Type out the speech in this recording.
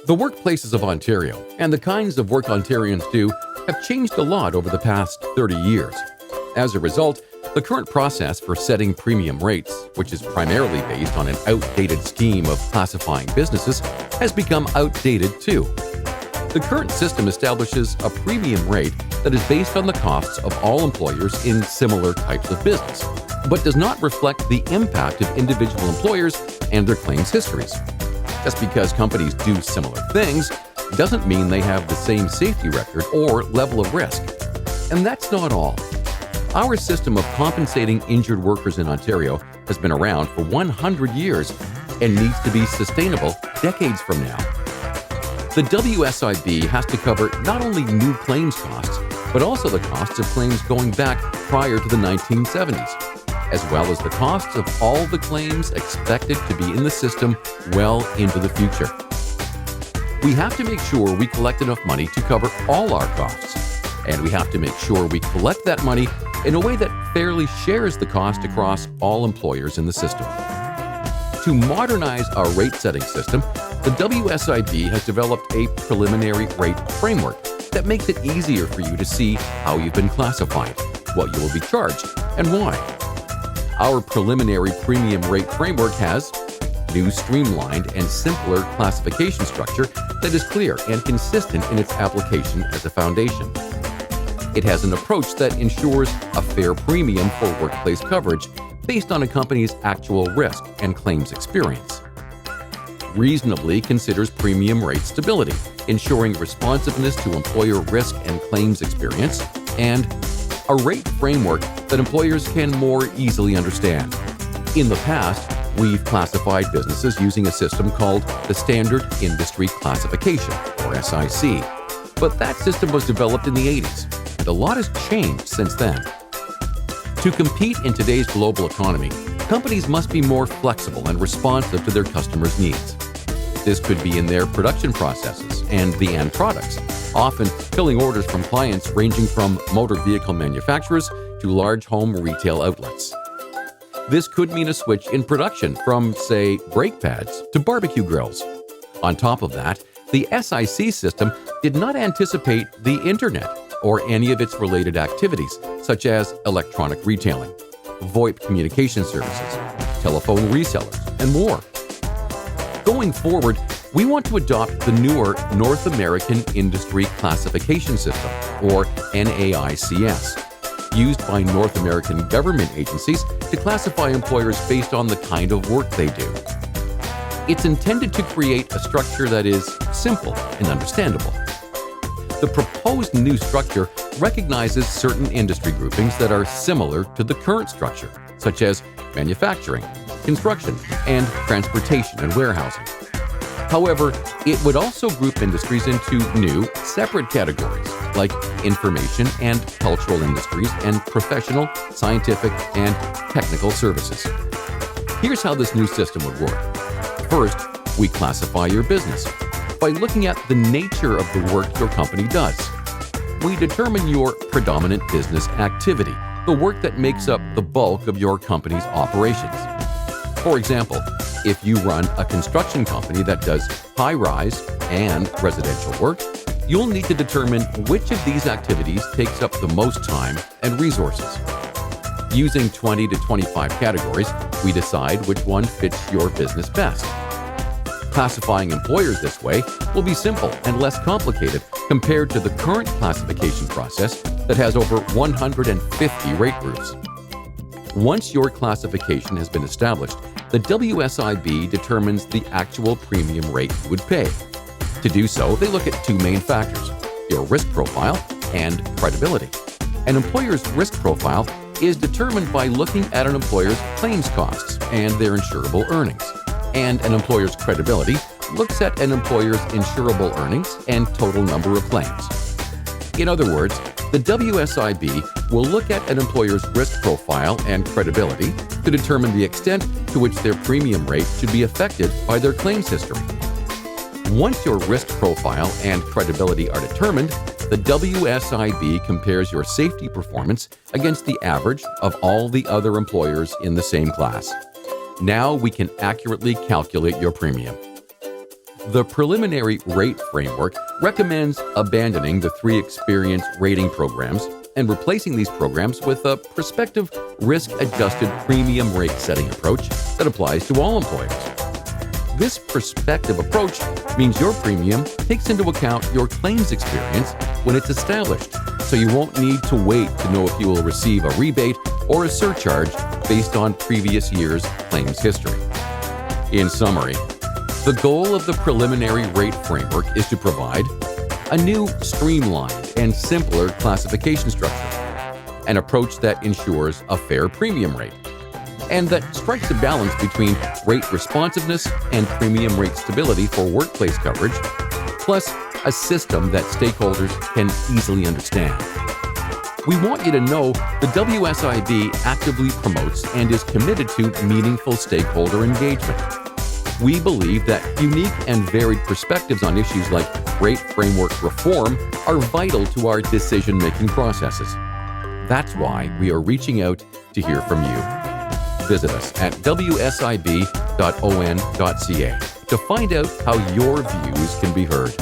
The workplaces of Ontario and the kinds of work Ontarians do have changed a lot over the past 30 years. As a result, the current process for setting premium rates, which is primarily based on an outdated scheme of classifying businesses, has become outdated too. The current system establishes a premium rate that is based on the costs of all employers in similar types of business, but does not reflect the impact of individual employers and their claims histories. Just because companies do similar things doesn't mean they have the same safety record or level of risk. And that's not all. Our system of compensating injured workers in Ontario has been around for 100 years and needs to be sustainable decades from now. The WSIB has to cover not only new claims costs, but also the costs of claims going back prior to the 1970s, as well as the costs of all the claims expected to be in the system well into the future. We have to make sure we collect enough money to cover all our costs, and we have to make sure we collect that money in a way that fairly shares the cost across all employers in the system. To modernize our rate-setting system, the WSIB has developed a preliminary rate framework that makes it easier for you to see how you've been classified, what you will be charged, and why. Our preliminary premium rate framework has new streamlined and simpler classification structure that is clear and consistent in its application as a foundation. It has an approach that ensures a fair premium for workplace coverage based on a company's actual risk and claims experience. Reasonably considers premium rate stability, ensuring responsiveness to employer risk and claims experience, and a rate framework that employers can more easily understand. In the past, we've classified businesses using a system called the Standard Industry Classification, or SIC. But that system was developed in the 80s, and a lot has changed since then. To compete in today's global economy, companies must be more flexible and responsive to their customers' needs. This could be in their production processes and the end products, often filling orders from clients ranging from motor vehicle manufacturers to large home retail outlets. This could mean a switch in production from, say, brake pads to barbecue grills. On top of that, the SIC system did not anticipate the internet or any of its related activities, such as electronic retailing, VoIP communication services, telephone resellers, and more. Going forward, we want to adopt the newer North American Industry Classification System, or NAICS, used by North American government agencies to classify employers based on the kind of work they do. It's intended to create a structure that is simple and understandable. The proposed new structure recognizes certain industry groupings that are similar to the current structure, such as manufacturing, construction, and transportation and warehousing. However, it would also group industries into new, separate categories, like information and cultural industries and professional, scientific, and technical services. Here's how this new system would work. First, we classify your business by looking at the nature of the work your company does. We determine your predominant business activity, the work that makes up the bulk of your company's operations. For example, if you run a construction company that does high-rise and residential work, you'll need to determine which of these activities takes up the most time and resources. Using 20 to 25 categories, we decide which one fits your business best. Classifying employers this way will be simple and less complicated compared to the current classification process that has over 150 rate groups. Once your classification has been established, the WSIB determines the actual premium rate you would pay. To do so, they look at two main factors: your risk profile and credibility. An employer's risk profile is determined by looking at an employer's claims costs and their insurable earnings. And an employer's credibility looks at an employer's insurable earnings and total number of claims. In other words, the WSIB will look at an employer's risk profile and credibility to determine the extent to which their premium rate should be affected by their claims history. Once your risk profile and credibility are determined, the WSIB compares your safety performance against the average of all the other employers in the same class. Now we can accurately calculate your premium. The preliminary rate framework recommends abandoning the 3 experience rating programs and replacing these programs with a prospective risk-adjusted premium rate setting approach that applies to all employers. This prospective approach means your premium takes into account your claims experience when it's established, so you won't need to wait to know if you will receive a rebate or a surcharge based on previous year's claims history. In summary, the goal of the preliminary rate framework is to provide a new, streamlined, and simpler classification structure, an approach that ensures a fair premium rate, and that strikes a balance between rate responsiveness and premium rate stability for workplace coverage, plus a system that stakeholders can easily understand. We want you to know the WSIB actively promotes and is committed to meaningful stakeholder engagement. We believe that unique and varied perspectives on issues like rate framework reform are vital to our decision-making processes. That's why we are reaching out to hear from you. Visit us at wsib.on.ca to find out how your views can be heard.